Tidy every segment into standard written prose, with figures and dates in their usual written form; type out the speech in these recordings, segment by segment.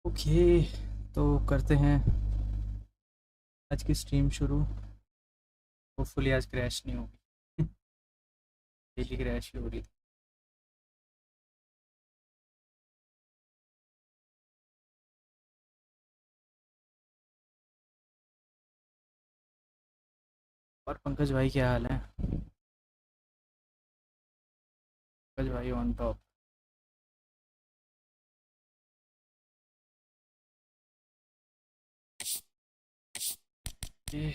Okay, तो करते हैं आज की स्ट्रीम शुरू। होपफुली आज क्रैश नहीं होगी। डेली क्रैश ही हो रही थी। और पंकज भाई क्या हाल है? पंकज भाई ऑन टॉप। ये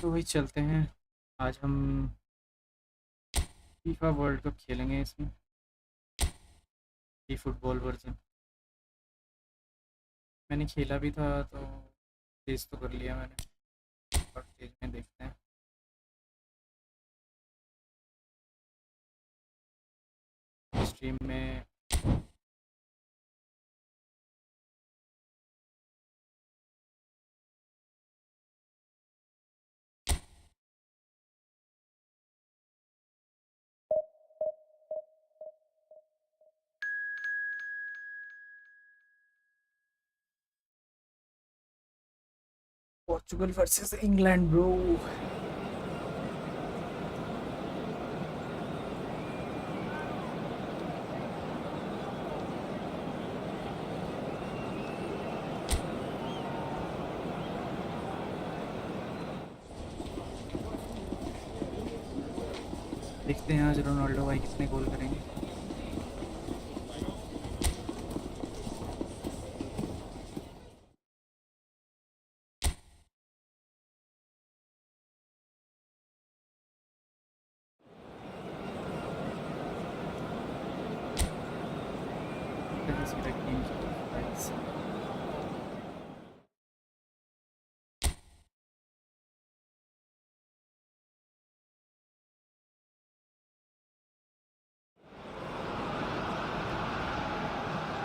तो वही चलते हैं। आज हम फीफा वर्ल्ड कप खेलेंगे इसमें, ई फुटबॉल वर्जन। मैंने खेला भी था तो तेज तो कर लिया मैंने, और तेज में देखते हैं। स्ट्रीम में पोर्चुगल वर्सेस इंग्लैंड ब्रो। देखते हैं आज रोनाल्डो भाई कितने गोल करेंगे।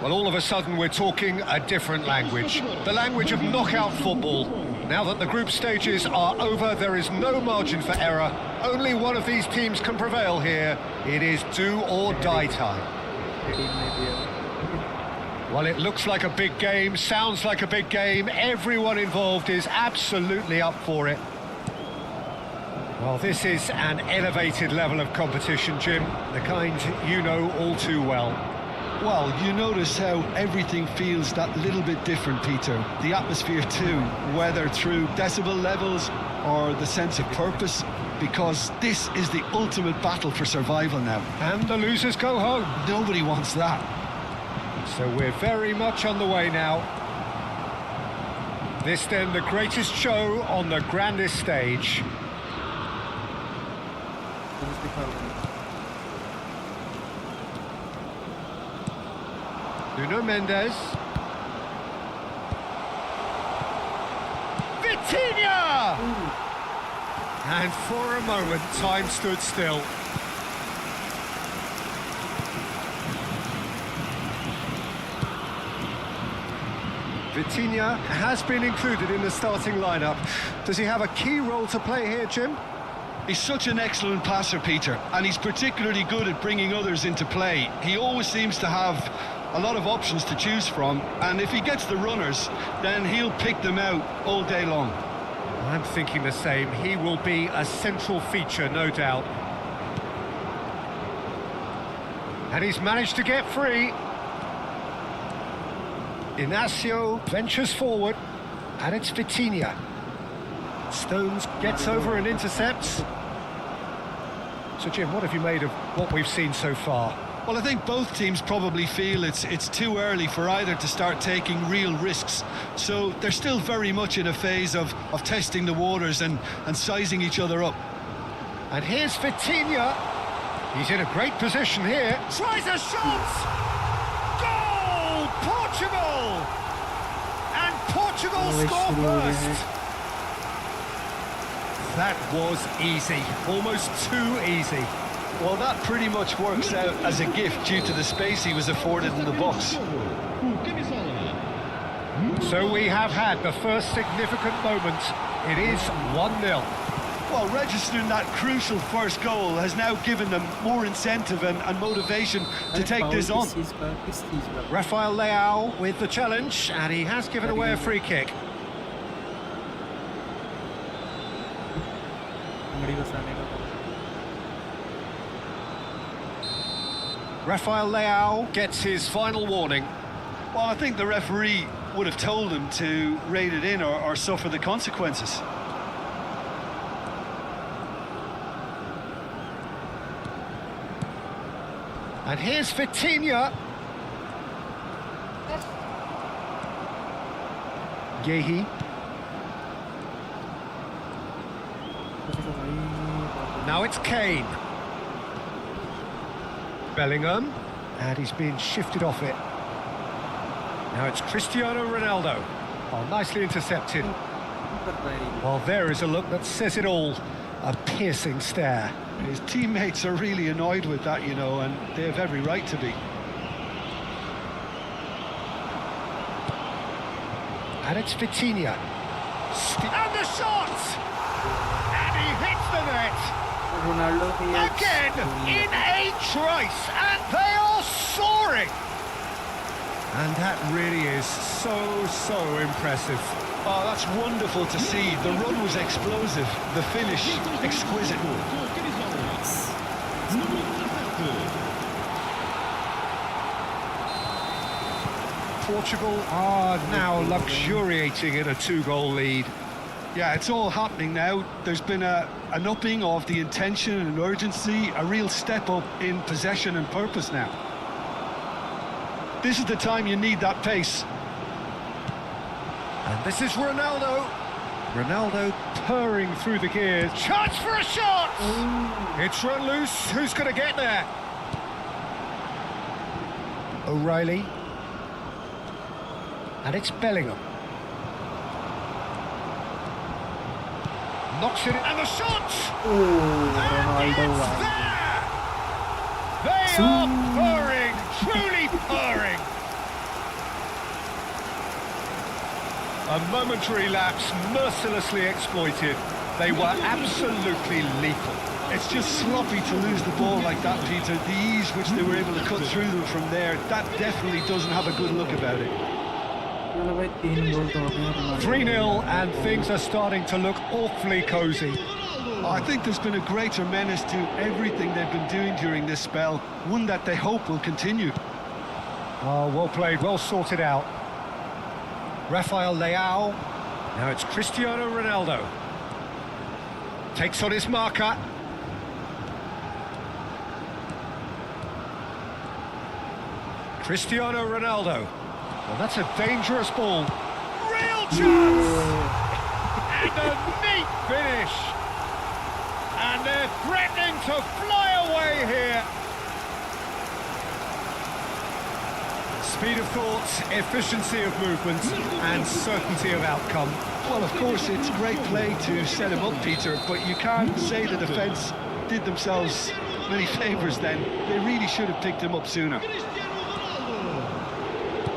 Well, all of a sudden we're talking a different language, the language of knockout football. Now that the group stages are over, there is no margin for error. Only one of these teams can prevail here. It is do or die time. Well, it looks like a big game, sounds like a big game. Everyone involved is absolutely up for it. Well, this is an elevated level of competition, Jim, the kind you know all too well. Well, you notice how everything feels that little bit different, Peter. The atmosphere too, whether through decibel levels or the sense of purpose, because this is the ultimate battle for survival now. And the losers go home. Nobody wants that. So we're very much on the way now. This then the greatest show on the grandest stage. Nuno Mendes. Vitinha! And for a moment, time stood still. Vitinha has been included in the starting lineup. Does he have a key role to play here, Jim? He's such an excellent passer, Peter, and he's particularly good at bringing others into play. He always seems to have a lot of options to choose from, and if he gets the runners, then he'll pick them out all day long. I'm thinking the same. He will be a central feature, no doubt. And he's managed to get free. Inacio ventures forward, and it's Vitinha. Stones gets over and intercepts. So, Jim, what have you made of what we've seen so far? Well, I think both teams probably feel it's too early for either to start taking real risks. So they're still very much in a phase of testing the waters and sizing each other up. And here's Vitinha. He's in a great position here. Tries a shot! Goal! Portugal! And Portugal score first. That was easy, almost too easy. Well, that pretty much works out as a gift due to the space he was afforded in the box. So we have had the first significant moment. It is 1-0. Well, registering that crucial first goal has now given them more incentive and motivation to take this on. Rafael Leao with the challenge, and he has given away a free kick. Rafael Leao gets his final warning. Well, I think the referee would have told him to rate it in or suffer the consequences. And here's Vitinha. Gehi. Now it's Kane. Bellingham. And he's being shifted off it. Now it's Cristiano Ronaldo. Oh, nicely intercepted. Well, there is a look that says it all. A piercing stare. His teammates are really annoyed with that, you know, and they have every right to be. And it's Vitinha. And the shot! And he hits the net! Again, in a trice, and they are soaring! And that really is so impressive. Oh, that's wonderful to see. The run was explosive, the finish exquisite. Portugal are now luxuriating in a 2-goal lead. Yeah, it's all happening now. There's been an upping of the intention and urgency, a real step up in possession and purpose now. This is the time you need that pace. And this is Ronaldo. Ronaldo purring through the gears. Chance for a shot! Ooh. It's run loose. Who's going to get there? O'Reilly. And it's Bellingham. Knocks it in, and the shot! And it's there! They are purring, truly purring. A momentary lapse mercilessly exploited. They were absolutely lethal. It's just sloppy to lose the ball like that, Peter. The ease which they were able to cut through them from there, that definitely doesn't have a good look about it. 3-0, and things are starting to look awfully cosy. I think there's been a greater menace to everything they've been doing during this spell, one that they hope will continue. Oh, well played, well sorted out. Rafael Leao. Now it's Cristiano Ronaldo. Takes on his marker. Cristiano Ronaldo. Well, that's a dangerous ball. Real chance! And a neat finish. And they're threatening to fly away here. Speed of thought, efficiency of movement, and certainty of outcome. Well, of course, it's great play to set him up, Peter, but you can't say the defence did themselves many favours then. They really should have picked him up sooner.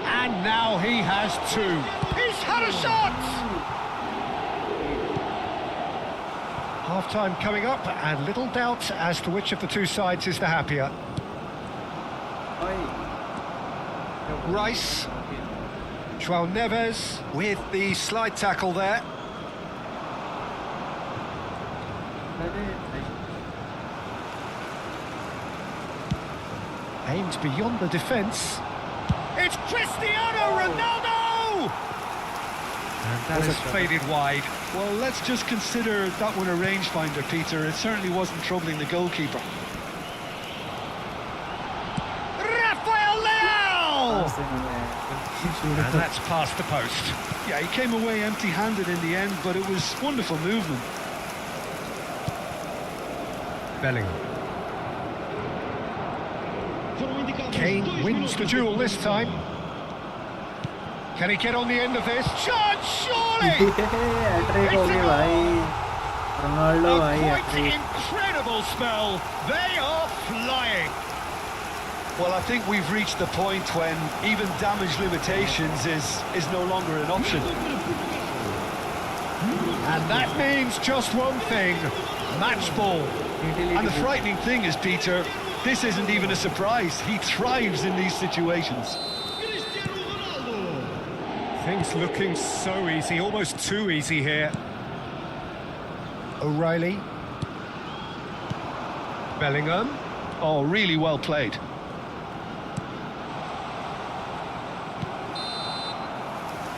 And now he has two. He's had a shot! Half-time coming up, and little doubt as to which of the two sides is the happier. Rice. João Neves with the slide tackle there. Aimed beyond the defence. It's Cristiano Ronaldo! And that has faded wide. Well, let's just consider that one a rangefinder, Peter. It certainly wasn't troubling the goalkeeper. Rafael Leao! And that's past the post. Yeah, he came away empty-handed in the end, but it was wonderful movement. Bellingham. Kane wins the duel this time. Can he get on the end of this? Chance, surely! A quite incredible spell. They are flying. Well, I think we've reached the point when even damage limitations is no longer an option. And that means just one thing, match ball. And the frightening thing is, Peter, this isn't even a surprise. He thrives in these situations. Things looking so easy, almost too easy here. O'Reilly. Bellingham. Oh, really well played.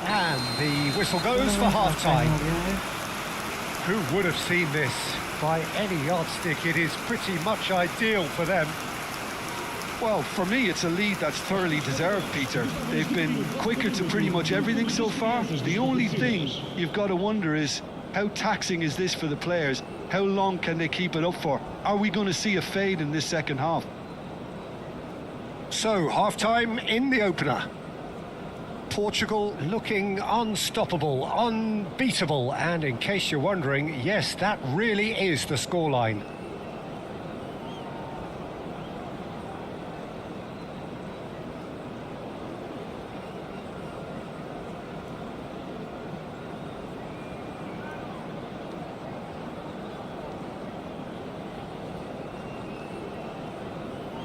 And the whistle goes for half-time. Who would have seen this? By any yardstick, it is pretty much ideal for them. Well, for me, it's a lead that's thoroughly deserved, Peter. They've been quicker to pretty much everything so far. The only thing you've got to wonder is, how taxing is this for the players? How long can they keep it up for? Are we going to see a fade in this second half? So, half-time in the opener. Portugal looking unstoppable, unbeatable, and in case you're wondering, yes, that really is the scoreline.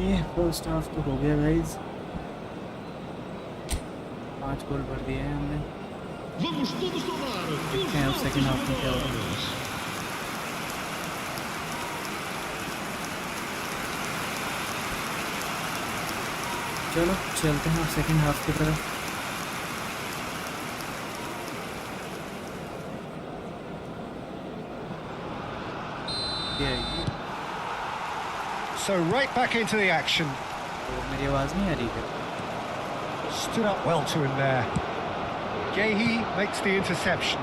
ये first half तो हो गया guys, 5 गोल भर दिए हैं हमने। देखते हैं अब सेकंड हाफ में क्या होगा। चलो चलते हैं अब सेकंड हाफ की तरफ। So right back into the action. तो मेरी आवाज़ नहीं आ रही है। Stood up well to him there. Gehi makes the interception.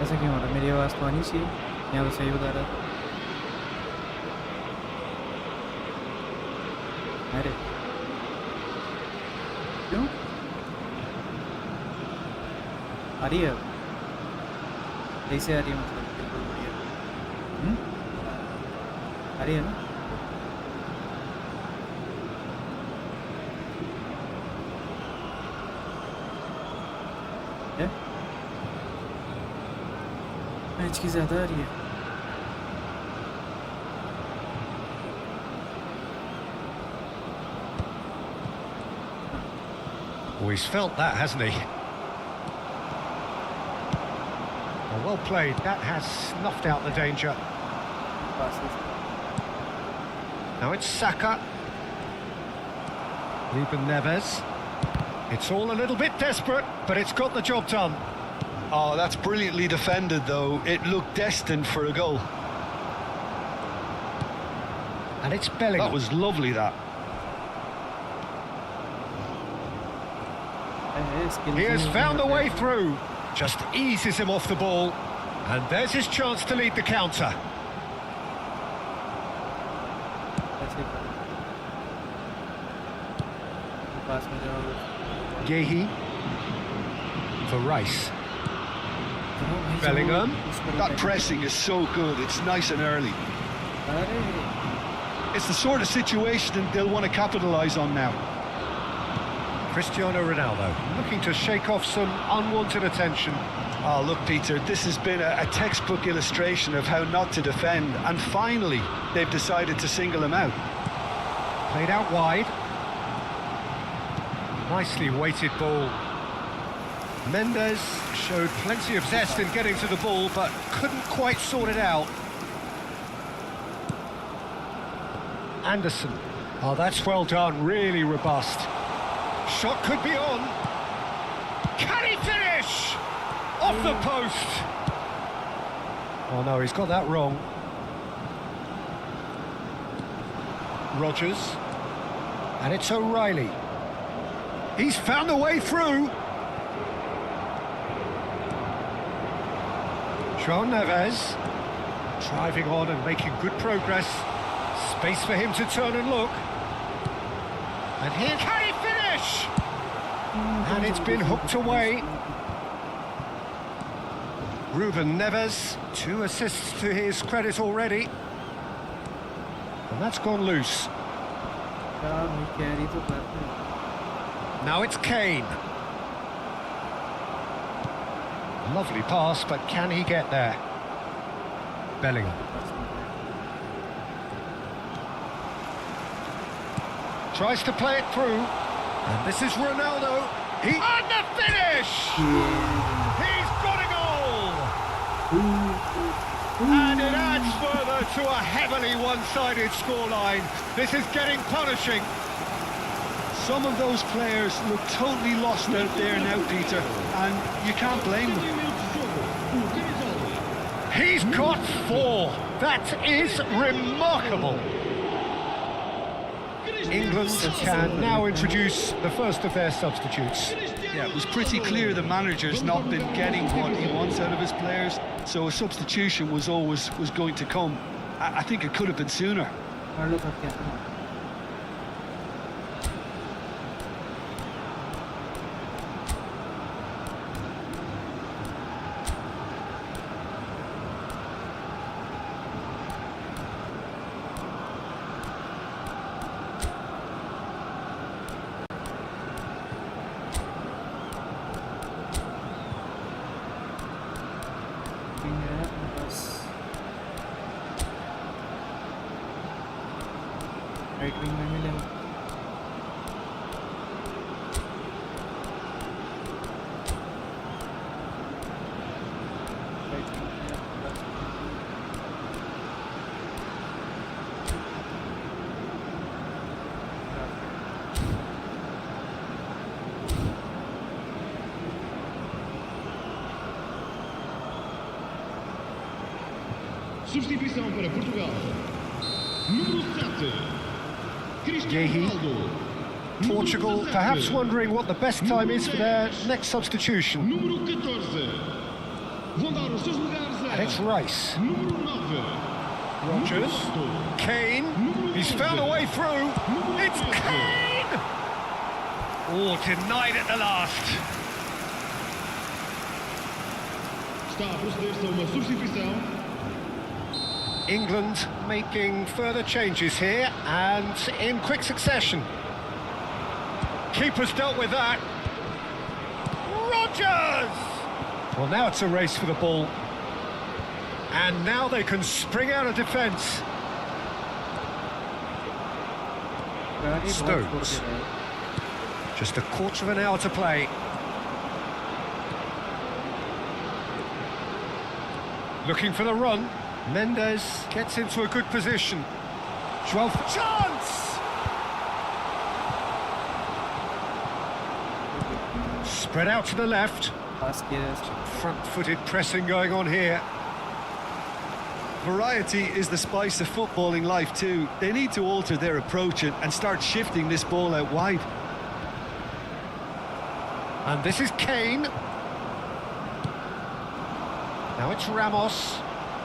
ऐसा क्यों हो रहा है? मेरी आवाज़ तो आनी चाहिए, यहाँ तो सही बता रहा था। अरे क्यों आ रही है? कैसे आ रही है? मतलब बिल्कुल बढ़िया। आ रही है ना? मैच की ज़्यादा आ रही है। Oh, he's felt that, hasn't he? Well played. That has snuffed out the danger. Now it's Saka. Ruben Neves. It's all a little bit desperate, but it's got the job done. Oh, that's brilliantly defended, though. It looked destined for a goal. And it's Bellingham. That was lovely, that. He has found a way through. Just eases him off the ball. And there's his chance to lead the counter. Gehi. For Rice. Bellingham. That pressing is so good. It's nice and early. It's the sort of situation they'll want to capitalise on now. Cristiano Ronaldo looking to shake off some unwanted attention. Oh, look, Peter, this has been a textbook illustration of how not to defend, and finally they've decided to single him out. Played out wide. Nicely weighted ball. Mendes showed plenty of zest in getting to the ball, but couldn't quite sort it out. Anderson. Oh, that's well done, really robust. Shot could be on. Can he finish? Off the post. Oh no, he's got that wrong. Rogers. And it's O'Reilly. He's found a way through. João Neves. Driving on and making good progress. Space for him to turn and look. And here, can he finish? And it's been hooked away. Ruben Neves, 2 assists to his credit already. And that's gone loose. Now it's Kane. Lovely pass, but can he get there? Bellingham. Tries to play it through. And this is Ronaldo. And the finish! He's got a goal! And it adds further to a heavily one-sided scoreline. This is getting punishing. Some of those players look totally lost out there now, Peter, and you can't blame them. He's got 4. That is remarkable. England can now introduce the first of their substitutes. Yeah, it was pretty clear the manager's not been getting what he wants out of his players, so a substitution was going to come. I think it could have been sooner. Right wing में मिले Substituição para Portugal. Número 7. Portugal perhaps wondering what the best time is for their next substitution. Número 14. Vão dar os seus lugares a... And it's Rice. Número 9. Rogers. Kane. He's found a way through. It's Kane! Oh, denied at the last. Está a proceder-se a uma substituição. England making further changes here and in quick succession. Keeper's dealt with that. Rogers! Well, now it's a race for the ball. And now they can spring out of defence. Stones. Just a quarter of an hour to play. Looking for the run. Mendes gets into a good position. Chance! Spread out to the left. Front-footed pressing going on here. Variety is the spice of footballing life too. They need to alter their approach and start shifting this ball out wide. And this is Kane. Now it's Ramos.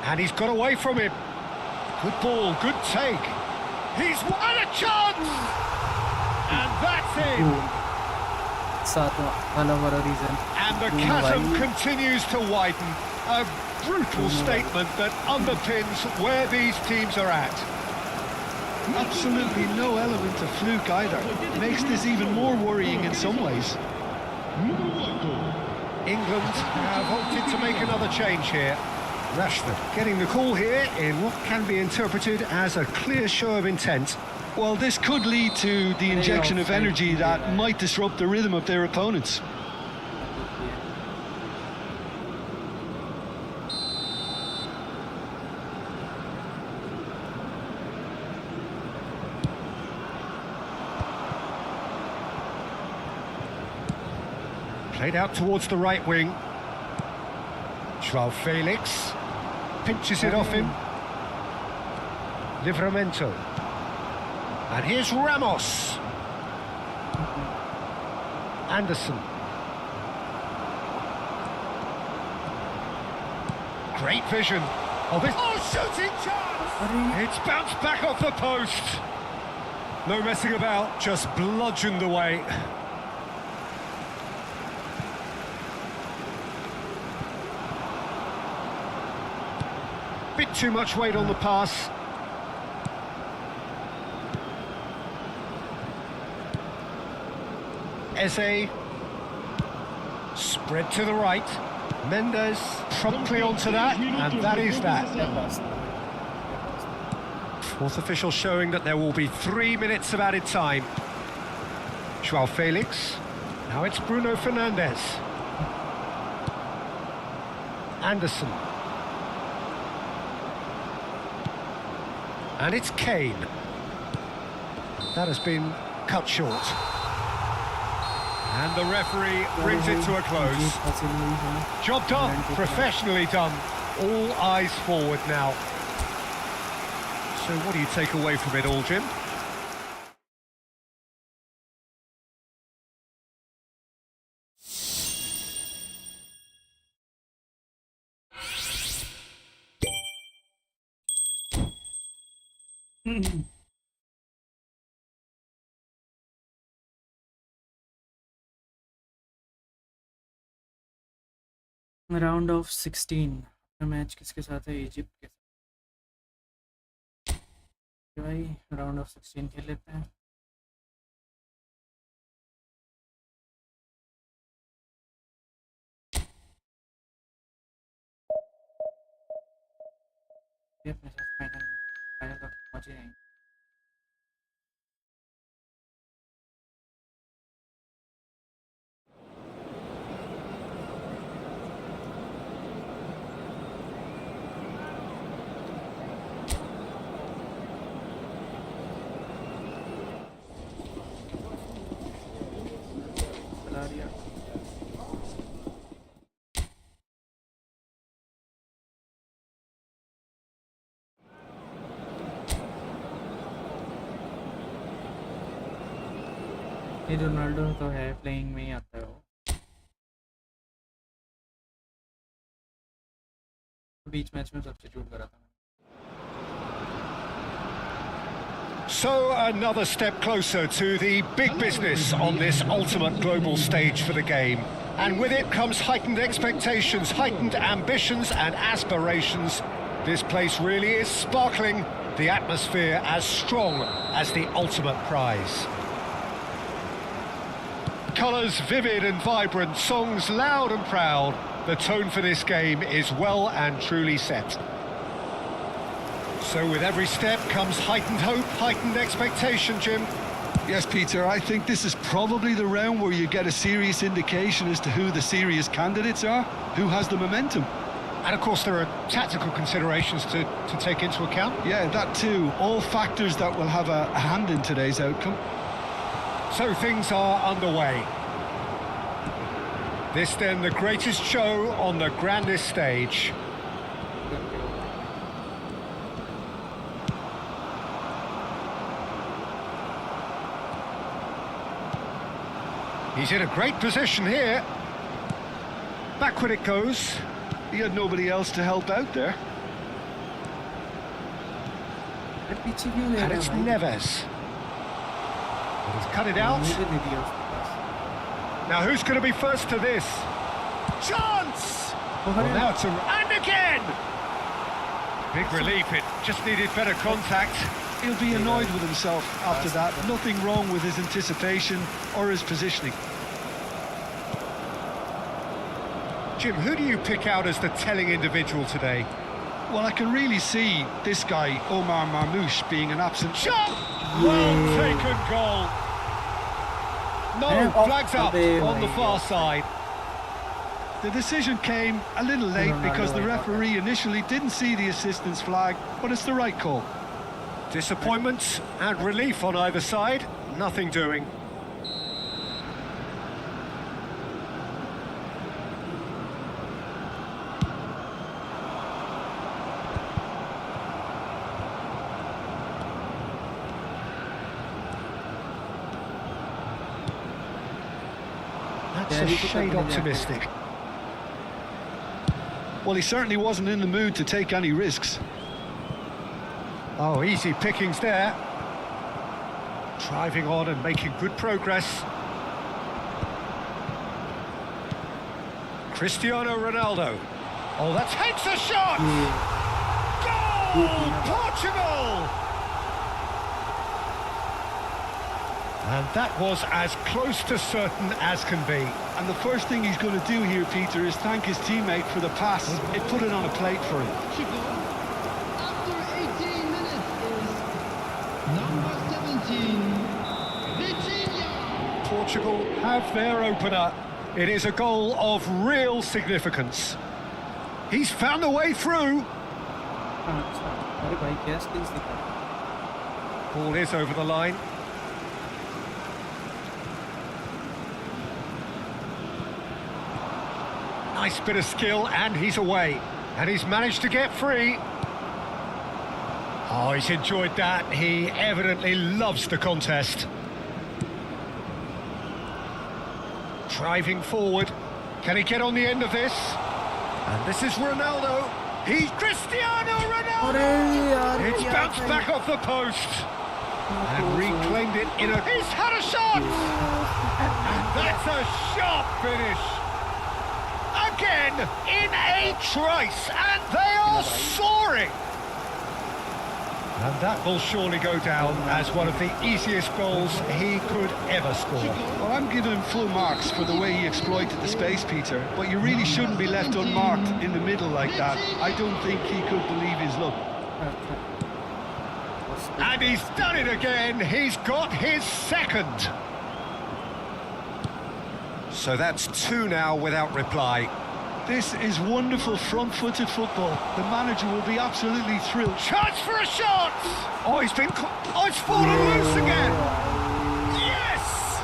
And he's got away from him. Good ball, good take. He's won a chance! And that's it! And the chasm continues to widen. A brutal statement that underpins where these teams are at. Absolutely no element of fluke either. Makes this even more worrying in some ways. Número 8. England have opted to make another change here. Rashford getting the call here in what can be interpreted as a clear show of intent. Well, this could lead to the injection of energy that might disrupt the rhythm of their opponents. Played out towards the right wing. João Felix pinches it off him. Livramento. And here's Ramos. Anderson. Great vision. Oh, this shooting chance! It's bounced back off the post. No messing about, just bludgeoned away. Bit too much weight on the pass. Eze. Spread to the right. Mendes promptly onto that, and that is that. Fourth official showing that there will be 3 minutes of added time. João Felix. Now it's Bruno Fernandes. Anderson. And it's Kane. That has been cut short. And the referee brings it to a close. Job done, professionally done. All eyes forward now. So what do you take away from it all, Jim? Round of 16 match किसके साथ है? Egypt के साथ। भाई round of 16 खेल लेते हैं। ये अपने साथ फाइनल तक पहुंचे जाएंगे। ये रोनाल्डो तो है, प्लेइंग में ही आता है वो। बीच मैच में सब्स्टिट्यूट करा था। So another step closer to the big business on this ultimate global stage for the game. And with it comes heightened expectations, heightened ambitions and aspirations. This place really is sparkling, the atmosphere as strong as the ultimate prize. Colours vivid and vibrant, songs loud and proud. The tone for this game is well and truly set. So with every step comes heightened hope, heightened expectation, Jim. Yes, Peter, I think this is probably the round where you get a serious indication as to who the serious candidates are, who has the momentum. And of course there are tactical considerations to take into account. Yeah, that too. All factors that will have a hand in today's outcome. So things are underway. This then the greatest show on the grandest stage. He's in a great position here. Backward it goes. He had nobody else to help out there. And it's Neves. He's cut it out. Now who's going to be first to this? Chance! Well, now to... And again! Big relief, it just needed better contact. He'll be annoyed with himself after that. Nothing wrong with his anticipation or his positioning. Jim, who do you pick out as the telling individual today? Well, I can really see this guy, Omar Marmoush, being an absent... Shot! Well taken goal. No, flags up on the far side. The decision came a little late because the referee initially didn't see the assistance flag, but it's the right call. Disappointment and relief on either side, nothing doing. That's a shade optimistic. Well, he certainly wasn't in the mood to take any risks. Oh, easy pickings there. Driving on and making good progress. Cristiano Ronaldo. Oh, that's heads a shot! Goal! Portugal! And that was as close to certain as can be. And the first thing he's going to do here, Peter, is thank his teammate for the pass. It put it on a plate for him. After 18 minutes is number 17, Vitinha. Portugal have their opener. It is a goal of real significance. He's found a way through. Ball is over the line. Nice bit of skill, and he's away. And he's managed to get free. Oh, he's enjoyed that. He evidently loves the contest. Driving forward. Can he get on the end of this? And this is Ronaldo. He's Cristiano Ronaldo! It's bounced back off the post. And reclaimed it in a... He's had a shot! And that's a sharp finish. Again, in a trice, and they are soaring! And that will surely go down as one of the easiest goals he could ever score. Well, I'm giving him full marks for the way he exploited the space, Peter, but you really shouldn't be left unmarked in the middle like that. I don't think he could believe his luck. And he's done it again. He's got his second. So that's two now without reply. This is wonderful front-footed football. The manager will be absolutely thrilled. Chance for a shot! Oh, he's been... Oh, it's fallen loose again! Yes!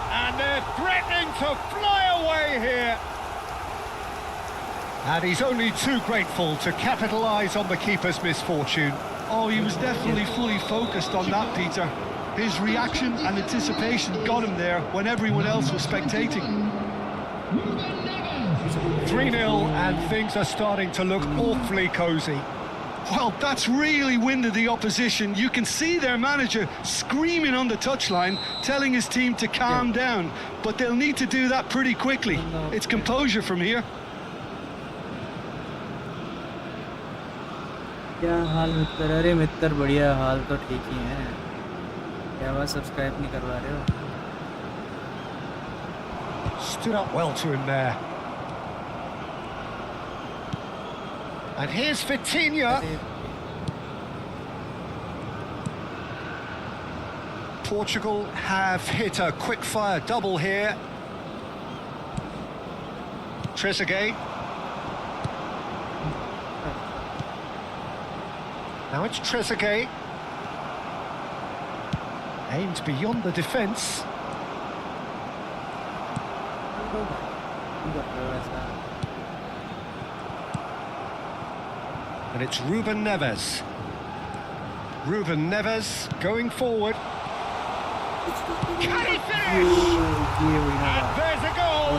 And they're threatening to fly away here. And he's only too grateful to capitalise on the keeper's misfortune. Oh, he was definitely fully focused on that, Peter. His reaction and anticipation got him there when everyone else was spectating. 3-0, and things are starting to look awfully cosy. Well, that's really winded the opposition. You can see their manager screaming on the touchline, telling his team to calm down. But they'll need to do that pretty quickly. It's composure from here. क्या हाल मित्र? अरे मित्र बढ़िया हाल तो ठीक ही है. क्या बात subscribe नहीं करवा रहे हो? Stood up well to him there. And here's Vitinha. Portugal have hit a quick-fire double here. Trezeguet. Now it's Trezeguet. Aimed beyond the defence. And it's Ruben Neves. Ruben Neves going forward. Can he finish? And there's a goal!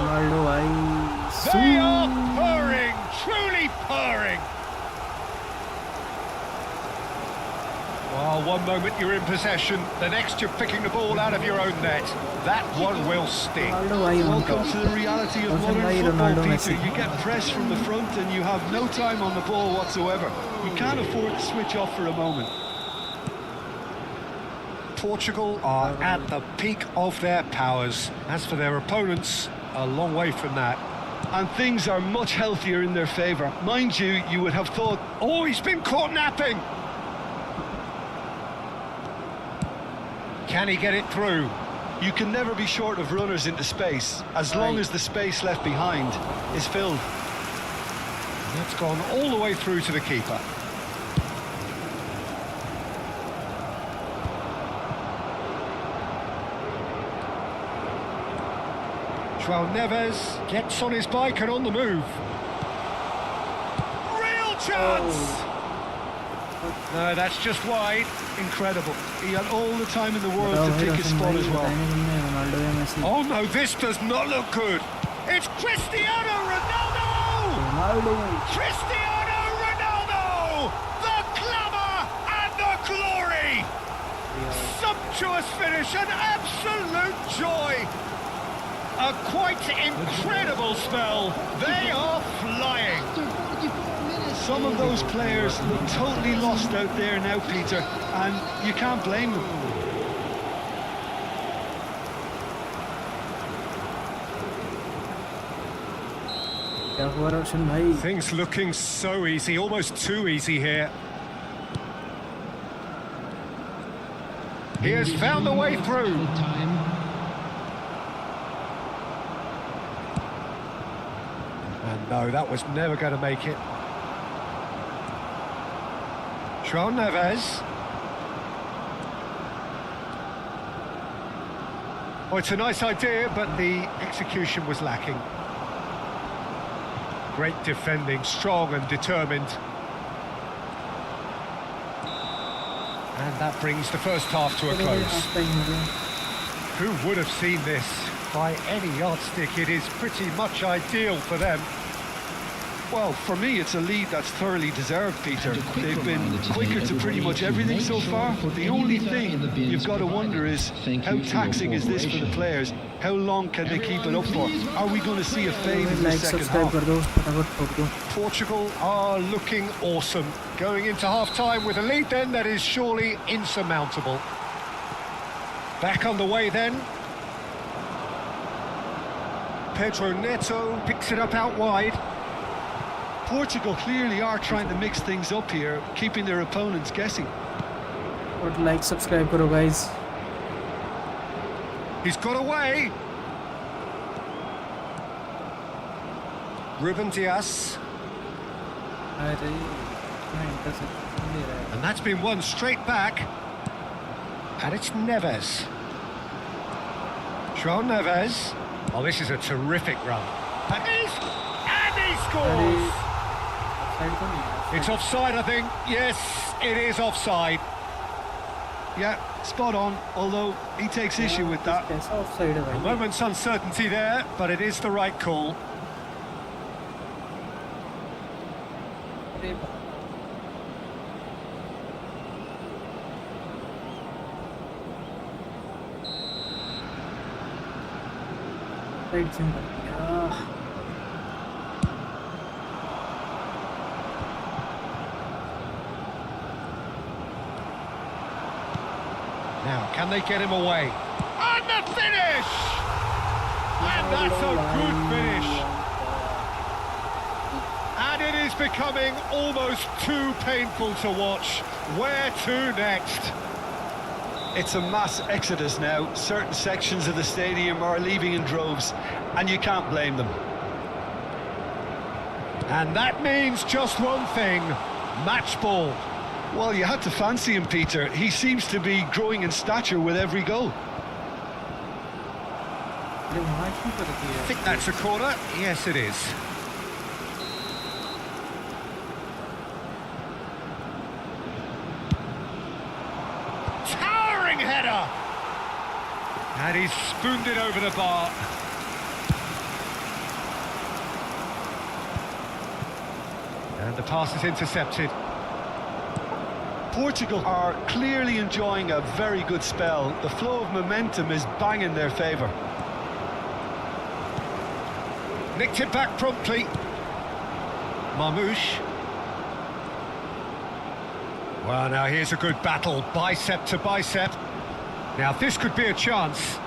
They are purring, truly purring. Well, one moment you're in possession, the next you're picking the ball out of your own net. That one will sting. Welcome to the reality of modern football, Peter. You get press from the front and you have no time on the ball whatsoever. You can't afford to switch off for a moment. Portugal are at the peak of their powers. As for their opponents, a long way from that. and things are much healthier in their favour. Mind you, you would have thought... Oh, he's been caught napping! Can he get it through? You can never be short of runners into space, as long as the space left behind is filled. That's gone all the way through to the keeper. João Neves gets on his bike and on the move. Real chance! No, that's just wide. Incredible. He had all the time in the world to pick his spot as well. Oh no, this does not look good. It's Cristiano Ronaldo! Cristiano Ronaldo! The glamour and the glory! Sumptuous finish, an absolute joy! A quite incredible spell. They are flying. Some of those players look totally lost out there now, Peter, and you can't blame them. Things looking so easy, almost too easy here. He has found the way through. And no, that was never going to make it. João Neves. Oh, it's a nice idea, but the execution was lacking. Great defending, strong and determined. And that brings the first half to a close. Who would have seen this? By any yardstick, it is pretty much ideal for them. Well, for me, it's a lead that's thoroughly deserved, Peter. They've been quicker to pretty much everything so far. The only thing you've got to wonder is, how taxing is this for the players? How long can they keep it up for? Are we going to see a fade in the second half? Portugal are looking awesome. Going into half-time with a lead then that is surely insurmountable. Back on the way then. Pedro Neto picks it up out wide. Portugal clearly are trying to mix things up here, keeping their opponents guessing. Like, subscribe karo guys. He's got away. Ruben Dias. And that's been won straight back. And it's Neves. João Neves. Oh, this is a terrific run. And he scores! It's offside, I think. Yes, it is offside. Yeah, spot on, although he takes issue with that. A moment's uncertainty there, but it is the right call. Now, can they get him away? And the finish! And that's a good finish. And it is becoming almost too painful to watch. Where to next? It's a mass exodus now. Certain sections of the stadium are leaving in droves, and you can't blame them. And that means just one thing, match ball. Well, you had to fancy him, Peter. He seems to be growing in stature with every goal. I think that's a corner. Yes, it is. Towering header! And he's spooned it over the bar. And the pass is intercepted. Portugal are clearly enjoying a very good spell. The flow of momentum is bang in their favour. Nicked it back promptly. Marmouche. Well, now here's a good battle, bicep to bicep. Now this could be a chance.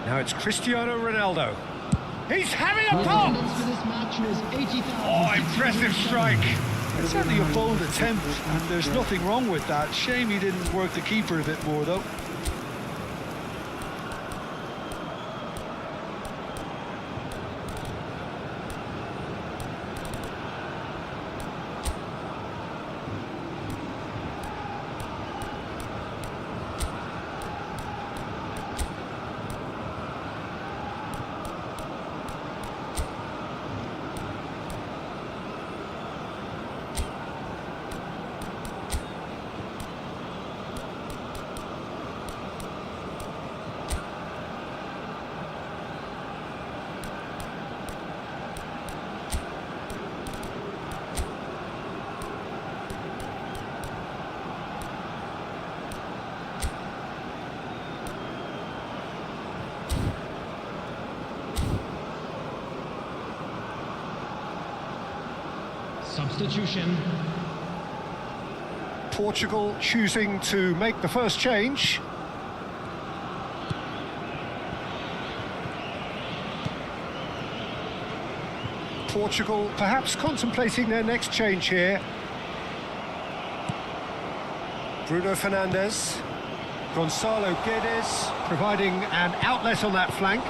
Now it's Cristiano Ronaldo. He's having a pop! For this match was 80,000. Oh, impressive strike. It's certainly a bold attempt, and there's nothing wrong with that. Shame he didn't work the keeper a bit more, though. Substitution. Portugal choosing to make the first change. Portugal perhaps contemplating their next change here. Bruno Fernandes, Gonzalo Guedes providing an outlet on that flank.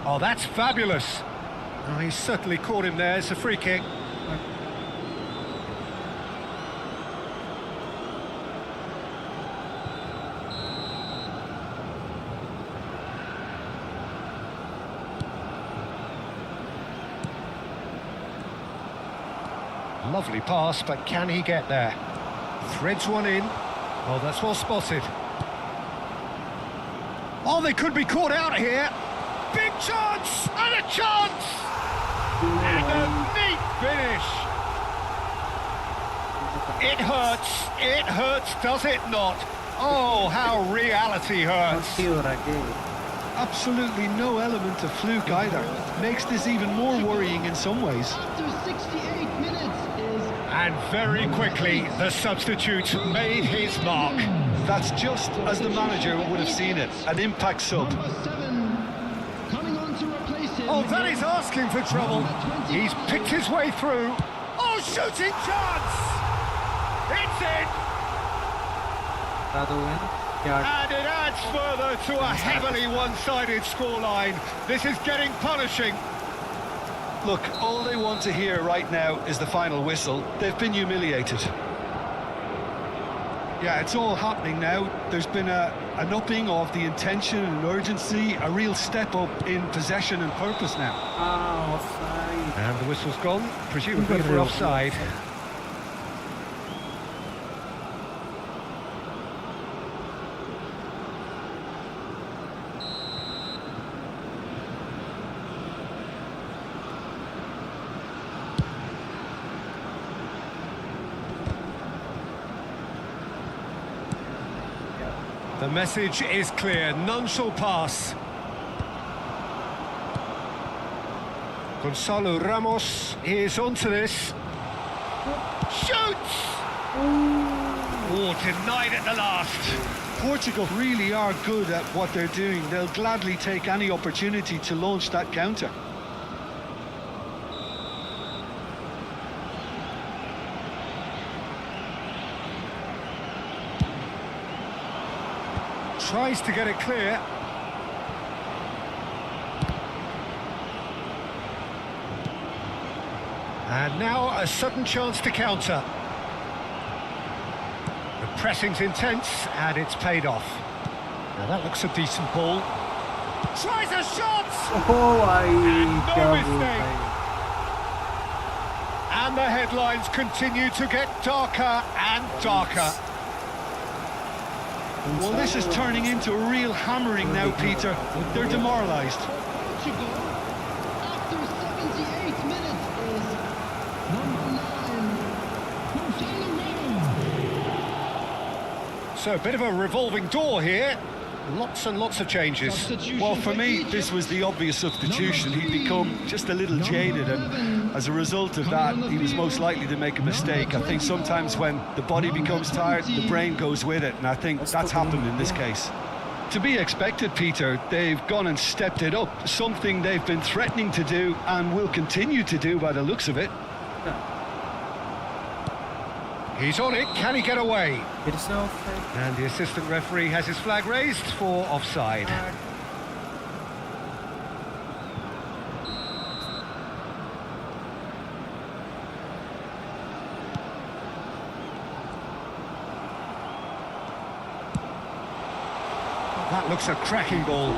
Oh, that's fabulous. Oh, he's certainly caught him there. It's a free kick. Lovely pass, but can he get there? Threads one in. Oh, that's well spotted. Oh, they could be caught out here. Big chance! And a chance! And a neat finish! It hurts, does it not? Oh, how reality hurts. Absolutely no element of fluke either. Makes this even more worrying in some ways. After 68 minutes is... And very quickly, the substitute made his mark. That's just as the manager would have seen it. An impact sub. Number 7 coming on to replace him. Oh, that is asking for trouble. He's picked his way through. Oh, shooting chance! It's in! And it adds further to a heavily one-sided scoreline. This is getting punishing. Look, all they want to hear right now is the final whistle. They've been humiliated. Yeah, it's all happening now. There's been an upping of the intention and urgency, a real step up in possession and purpose now. Offside. And the whistle's gone, presumably for offside. The message is clear, none shall pass. Gonzalo Ramos is onto this. Shoots! Oh, denied at the last. Portugal really are good at what they're doing. They'll gladly take any opportunity to launch that counter. Tries to get it clear. And now a sudden chance to counter. The pressing's intense and it's paid off. Now that looks a decent ball. Tries a shot! And no mistake. And the headlines continue to get darker and darker. Well, this is turning into a real hammering now, Peter. They're demoralised. Portugal, after 78 minutes, is number 9, Gonzalo Ramos. So a bit of a revolving door here. Lots and lots of changes. Well, for me, this was the obvious substitution. He'd become just a little jaded, and as a result of that, he was most likely to make a mistake. I think sometimes when the body becomes tired, the brain goes with it, and I think that's happened in this case. To be expected, Peter. They've gone and stepped it up, something they've been threatening to do and will continue to do by the looks of it. He's on it, can he get away? It's offside. And the assistant referee has his flag raised for offside. That looks a cracking ball.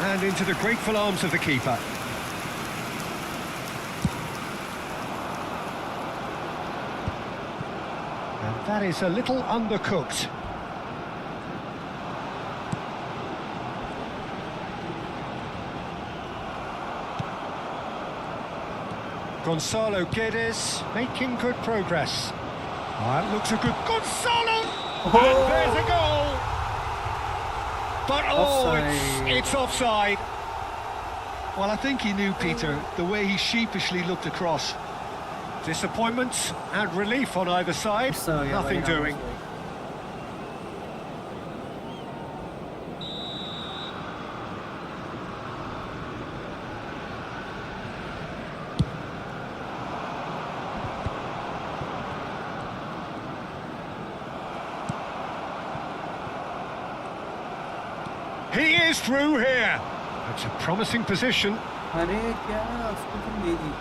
And into the grateful arms of the keeper. And that is a little undercooked. Gonzalo Guedes making good progress. That looks a good... Gonzalo! And there's a goal! But it's offside. Well, I think he knew, Peter, the way he sheepishly looked across. Disappointment and relief on either side. So, yeah, nothing doing. He is through here. That's a promising position. अरे क्या उसको तुम दे दी?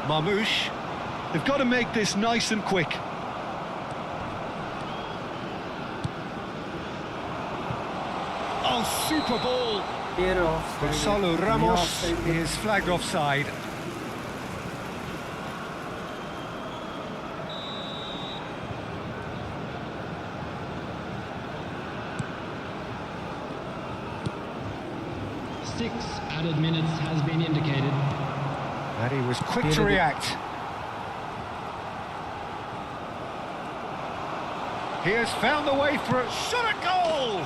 Marmoush. They've got to make this nice and quick. Oh, super ball. Clear offside. Gonzalo Ramos is flagged offside. Six added minutes has been indicated. And he was quick to react. He has found the way through. Shot a goal!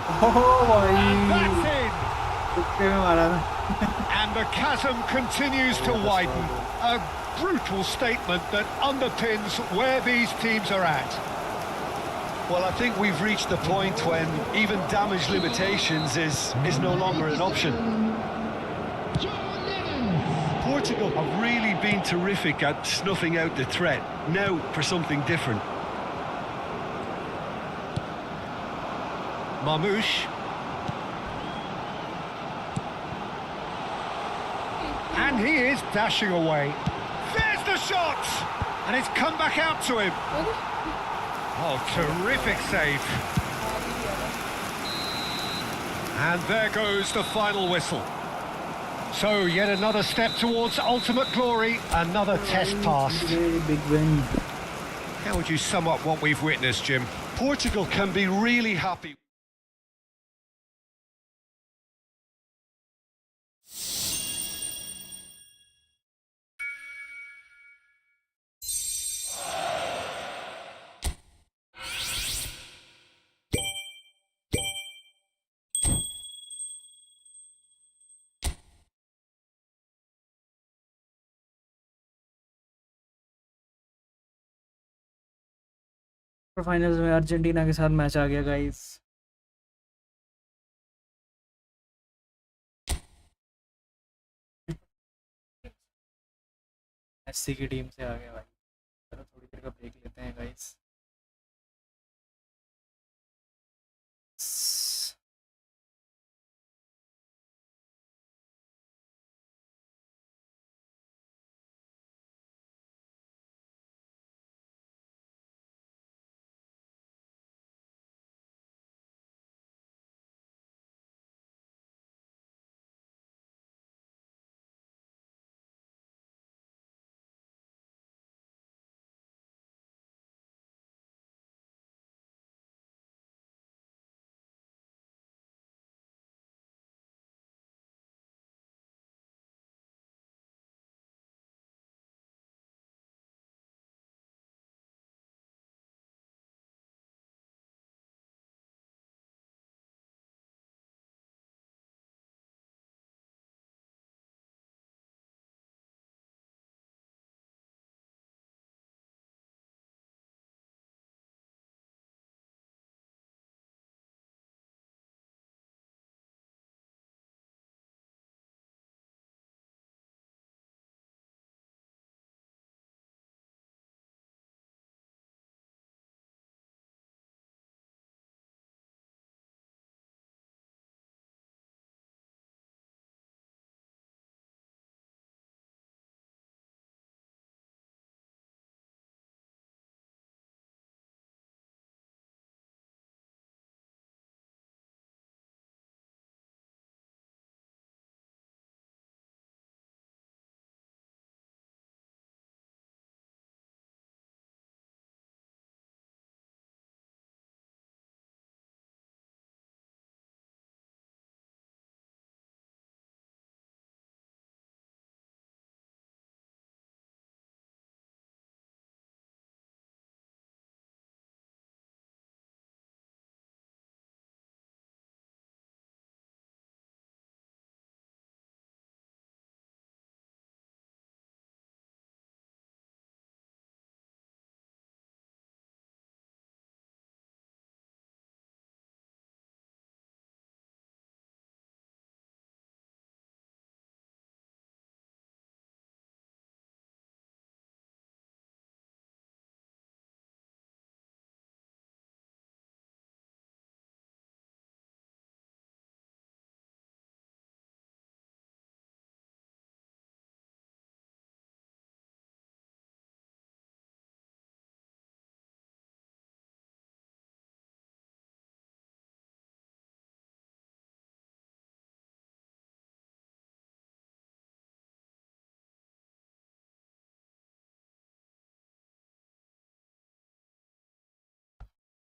And that's in! And the chasm continues to widen. A brutal statement that underpins where these teams are at. Well, I think we've reached the point when even damage limitations is no longer an option. Portugal have really been terrific at snuffing out the threat. Now for something different. Marmoush. And he is dashing away. There's the shot! And it's come back out to him. Oh, terrific save. And there goes the final whistle. So, yet another step towards ultimate glory, another test passed. Very big win. How would you sum up what we've witnessed, Jim? Portugal can be really happy. Finals में Argentina के साथ match आ गया guys. Messi की team से आ गया भाई। चलो थोड़ी देर का ब्रेक लेते हैं गाइस।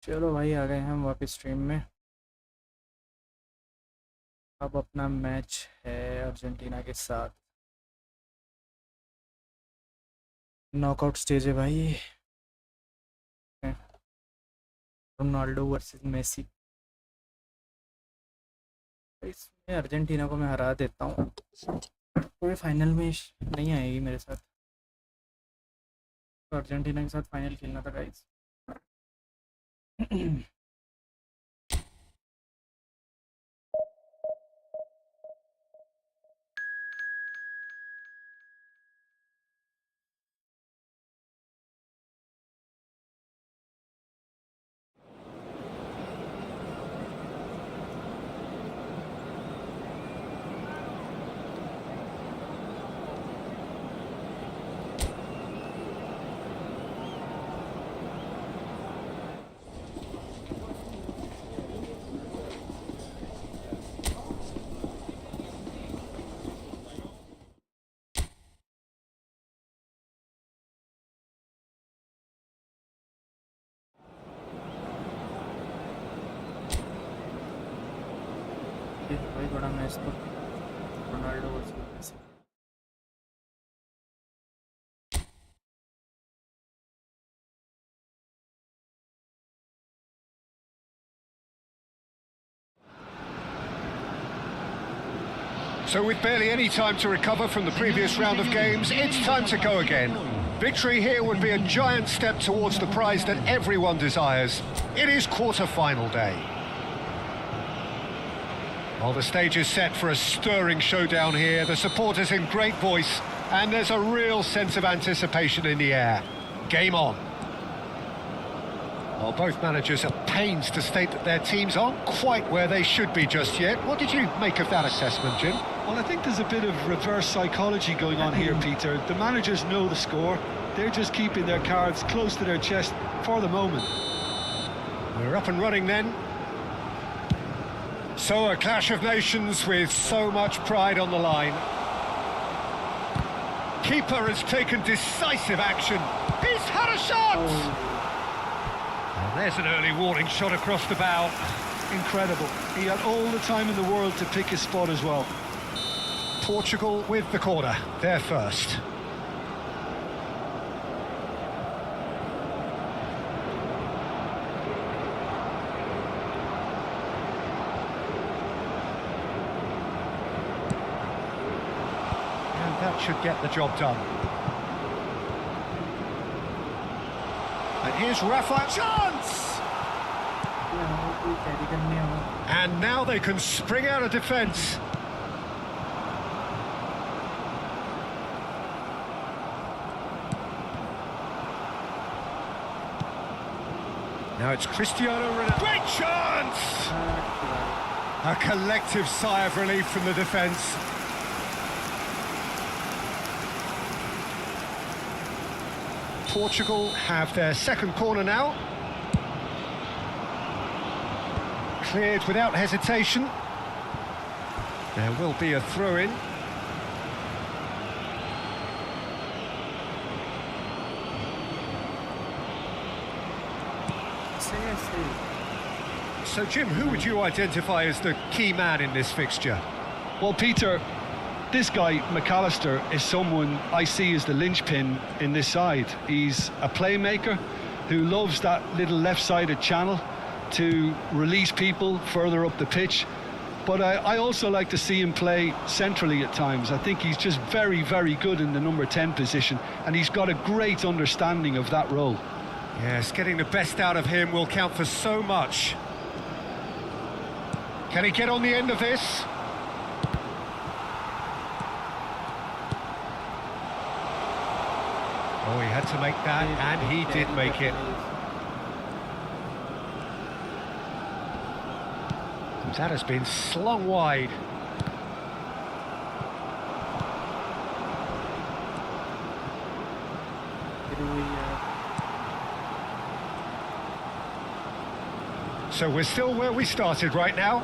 चलो भाई आ गए हम वापस स्ट्रीम में। अब अपना मैच है अर्जेंटीना के साथ। नॉकआउट स्टेज है भाई। Ronaldo versus Messi. इसमें अर्जेंटीना को मैं हरा देता हूँ, कोई फाइनल में नहीं आएगी मेरे साथ। तो अर्जेंटीना के साथ फाइनल खेलना था गाइस। ये तो भाई बड़ा मैच तो Ronaldo versus Messi. So with barely any time to recover from the previous round of games, it's time to go again. Victory here would be a giant step towards the prize that everyone desires. It is quarter-final day. Well, the stage is set for a stirring showdown here. The supporters in great voice, and there's a real sense of anticipation in the air. Game on. Well, both managers are pains to state that their teams aren't quite where they should be just yet. What did you make of that assessment, Jim? Well, I think there's a bit of reverse psychology going on here, Peter. The managers know the score. They're just keeping their cards close to their chest for the moment. We're up and running then. So a clash of nations with so much pride on the line. Keeper has taken decisive action. He's had a shot! And there's an early warning shot across the bow. Incredible. He had all the time in the world to pick his spot as well. Portugal with the corner. They're first. That should get the job done. And here's Rafa. Chance! And now they can spring out of defence. Now it's Cristiano Ronaldo. Great chance! A collective sigh of relief from the defence. Portugal have their second corner now. Cleared without hesitation. There will be a throw-in. So, Jim, who would you identify as the key man in this fixture? Well, Peter, this guy, McAllister, is someone I see as the linchpin in this side. He's a playmaker who loves that little left-sided channel to release people further up the pitch. But I also like to see him play centrally at times. I think he's just very, very good in the number 10 position, and he's got a great understanding of that role. Yes, getting the best out of him will count for so much. Can he get on the end of this? Oh, he had to make that, and he did make it. That has been slung wide. So we're still where we started right now.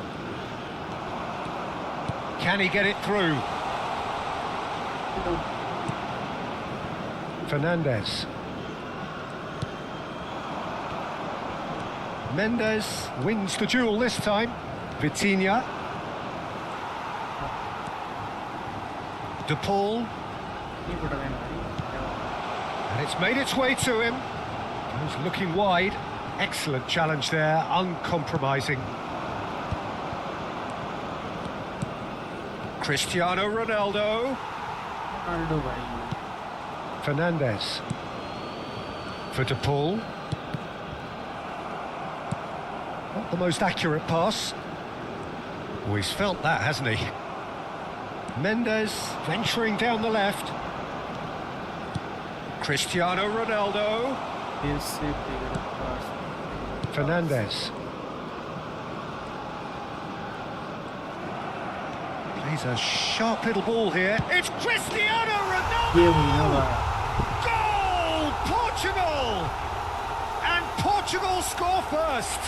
Can he get it through? Fernandez. Mendes wins the duel this time. Vitinha. De Paul. And it's made its way to him. Goes looking wide. Excellent challenge there, uncompromising. Cristiano Ronaldo. Fernandes. For De Paul. Not the most accurate pass. Oh, he's felt that, hasn't he? Mendes venturing down the left. Cristiano Ronaldo. Fernandes. Plays a sharp little ball here. It's Cristiano Ronaldo! Goal! Portugal! And Portugal score first.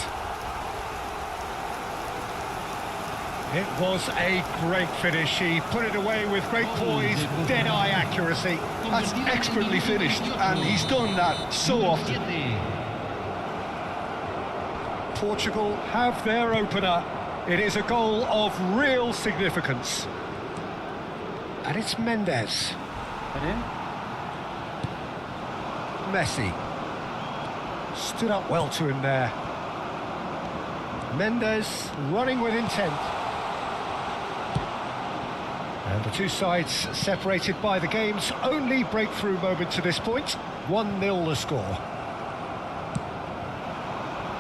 It was a great finish. He put it away with great poise, dead-eye accuracy. That's expertly finished, and he's done that so often. Portugal have their opener. It is a goal of real significance. And it's Mendes. Messi. Stood up well to him there. Mendes running with intent. And the two sides separated by the game's only breakthrough moment to this point. 1-0 the score.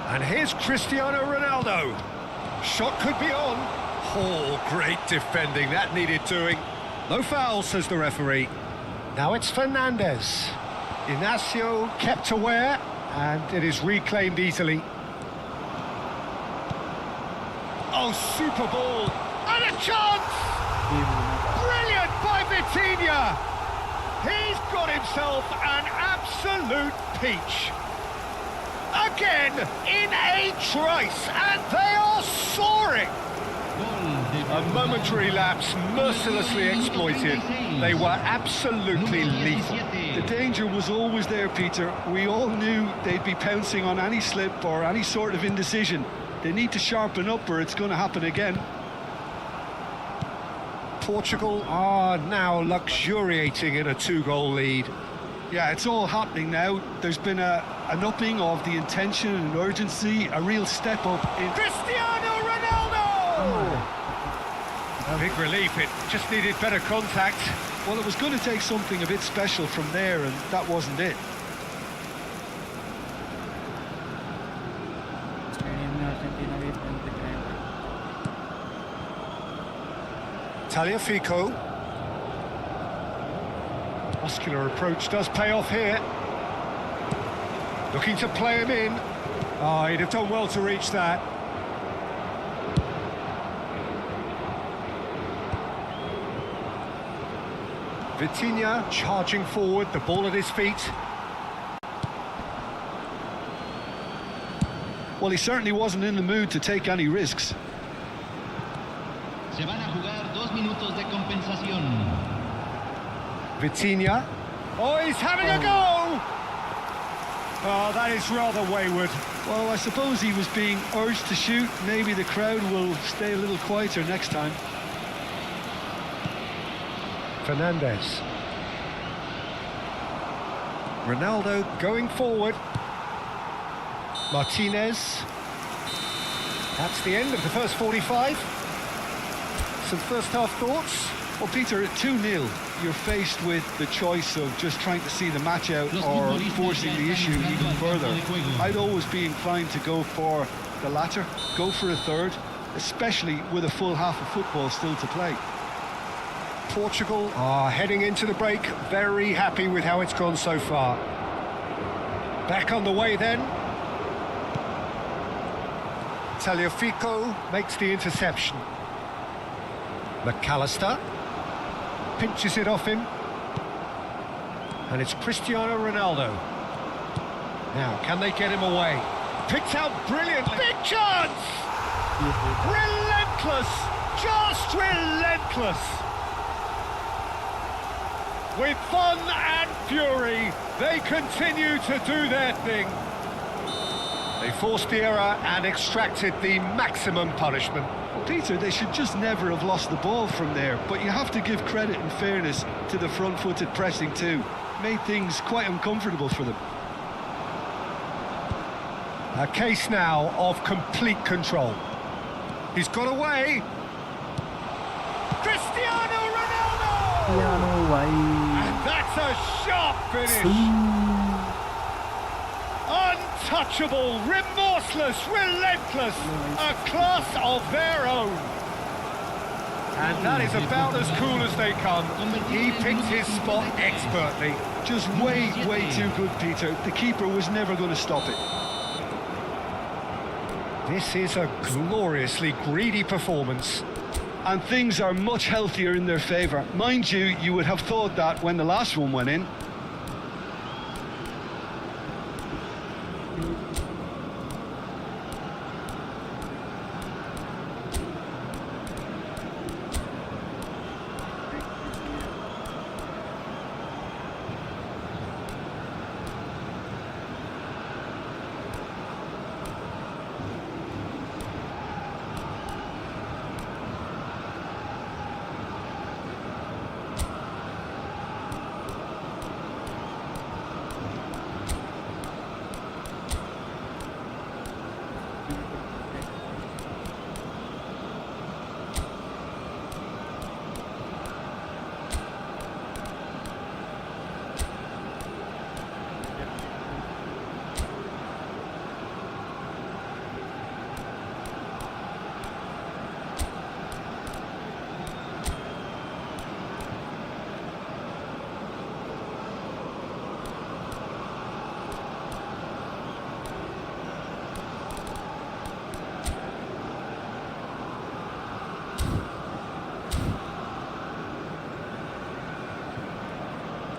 And here's Cristiano Ronaldo. Shot could be on. Oh, great defending. That needed doing. No foul, says the referee. Now it's Fernandes. Inacio kept aware, and it is reclaimed easily. Oh, super ball. And a chance! Brilliant by Vitinha! He's got himself an absolute peach. Again, in a trice, and they are soaring! A momentary lapse mercilessly exploited. They were absolutely lethal. The danger was always there, Peter. We all knew they'd be pouncing on any slip or any sort of indecision. They need to sharpen up or it's going to happen again. Portugal are now luxuriating in a 2-goal lead. Yeah, it's all happening now. There's been an upping of the intention and urgency, a real step up in... Cristiano Ronaldo! Big relief, it just needed better contact. Well, it was going to take something a bit special from there, and that wasn't it. Tagliafico. Muscular approach does pay off here. Looking to play him in. Oh, he'd have done well to reach that. Vitinha charging forward, the ball at his feet. Well, he certainly wasn't in the mood to take any risks. Se van a jugar 2 minutos de compensación. Vitinha. Oh, he's having a go! Oh, that is rather wayward. Well, I suppose he was being urged to shoot. Maybe the crowd will stay a little quieter next time. Fernandes. Ronaldo going forward. Martinez. That's the end of the first 45. Some first half thoughts? Well, Peter, at 2-0, you're faced with the choice of just trying to see the match out or forcing the issue even further. I'd always be inclined to go for the latter, go for a third, especially with a full half of football still to play. Portugal are heading into the break, very happy with how it's gone so far. Back on the way then. Tagliafico makes the interception. McAllister pinches it off him. And it's Cristiano Ronaldo. Now, can they get him away? Picked out brilliantly. Big chance! Relentless! Just relentless! With fun and fury, they continue to do their thing. They forced the error and extracted the maximum punishment. Well, Peter, they should just never have lost the ball from there, but you have to give credit and fairness to the front-footed pressing too. Made things quite uncomfortable for them. A case now of complete control. He's got away. Cristiano Ronaldo! Cristiano, भाई. And that's a sharp finish. Untouchable, remorseless, relentless, a class of their own. And that is about as cool as they come. He picked his spot expertly. Just way too good, Peter. The keeper was never going to stop it. This is a gloriously greedy performance. And things are much healthier in their favour. Mind you, you would have thought that when the last one went in.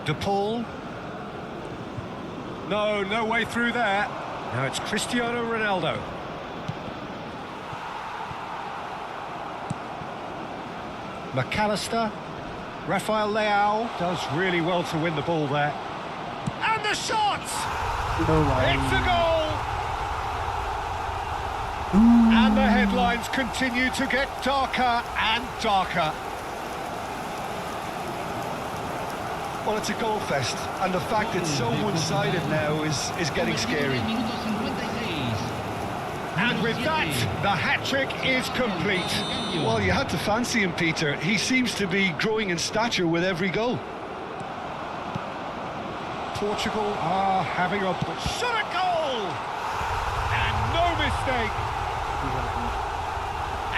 De Paul. No way through there. Now it's Cristiano Ronaldo. McAllister. Rafael Leao does really well to win the ball there. And the shot! It's a goal! And the headlines continue to get darker and darker. Well, it's a goal fest, and the fact it's so one-sided now is getting scary. And with that, the hat-trick is complete. Well, you had to fancy him, Peter. He seems to be growing in stature with every goal. Portugal are having a shot at goal! And no mistake!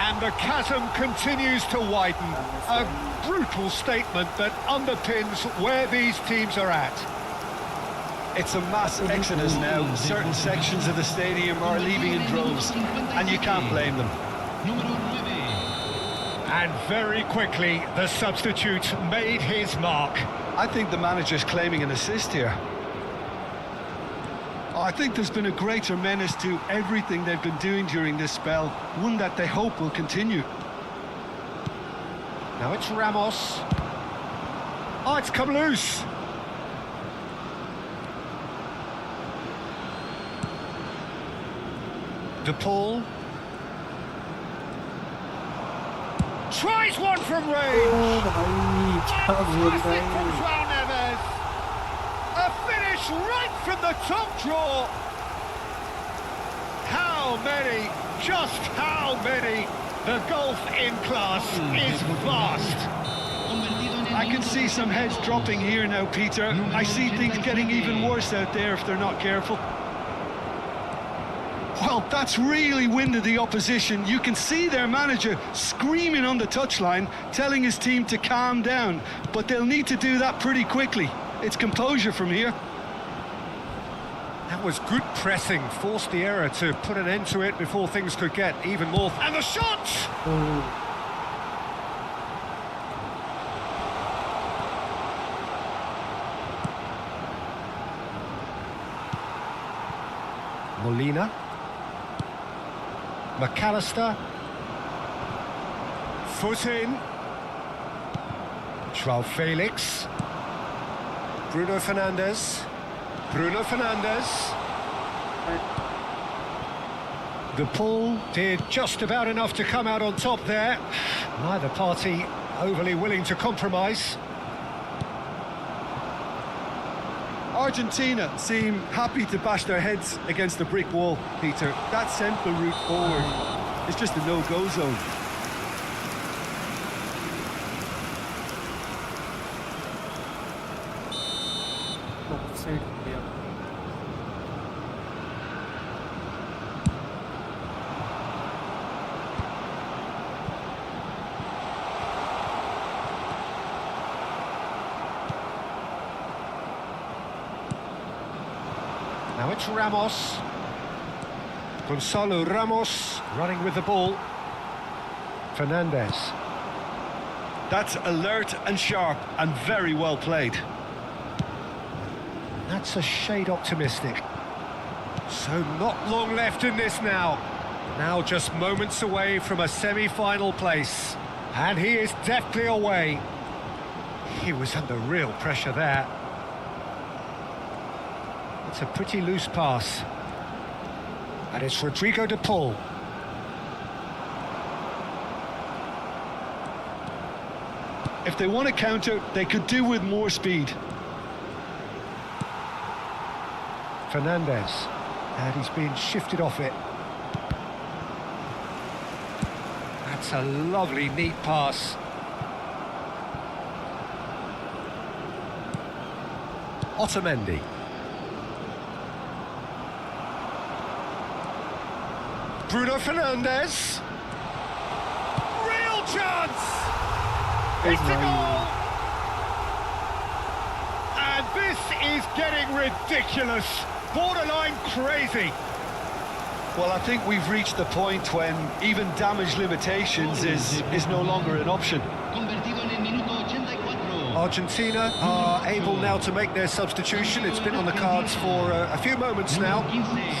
And the chasm continues to widen. A brutal statement that underpins where these teams are at. It's a mass exodus now. Certain sections of the stadium are leaving in droves, and you can't blame them. And very quickly, the substitute made his mark. I think the manager's claiming an assist here. I think there's been a greater menace to everything they've been doing during this spell, one that they hope will continue. Now it's Ramos. Oh, it's come loose. De Paul. Tries one from range. Fantastic from João Neves. A finish right from the top draw. How many, just how many? The golf in class is vast. I can see some heads dropping here now, Peter. I see things getting even worse out there if they're not careful. Well, that's really winded the opposition. You can see their manager screaming on the touchline, telling his team to calm down. But they'll need to do that pretty quickly. It's composure from here. That was good pressing, forced the error to put an end to it before things could get even more. And the shot! Molina. McAllister. Foot in. João Felix. Bruno Fernandes. The pull did just about enough to come out on top there. Neither party overly willing to compromise. Argentina seem happy to bash their heads against the brick wall, Peter. That central route forward is just a no-go zone. Offside हो गया। Now it's Ramos. Gonzalo Ramos running with the ball. Fernandez. That's alert and sharp and very well played. That's a shade optimistic. So not long left in this now. Now just moments away from a semi-final place. And he is deftly away. He was under real pressure there. It's a pretty loose pass. And it's Rodrigo de Paul. If they want to counter, they could do with more speed. Fernandez. And he's being shifted off it. That's a lovely, neat pass. Otamendi. Bruno Fernandez. Real chance! It's a goal! And this is getting ridiculous. Borderline crazy. Well, I think we've reached the point when even damage limitations is no longer an option. Convertido en el minuto 84. Argentina are able now to make their substitution. It's been on the cards for a few moments now.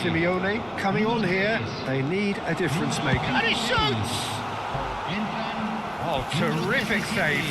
Simeone coming on here. They need a difference maker. And he shoots! Oh, terrific save.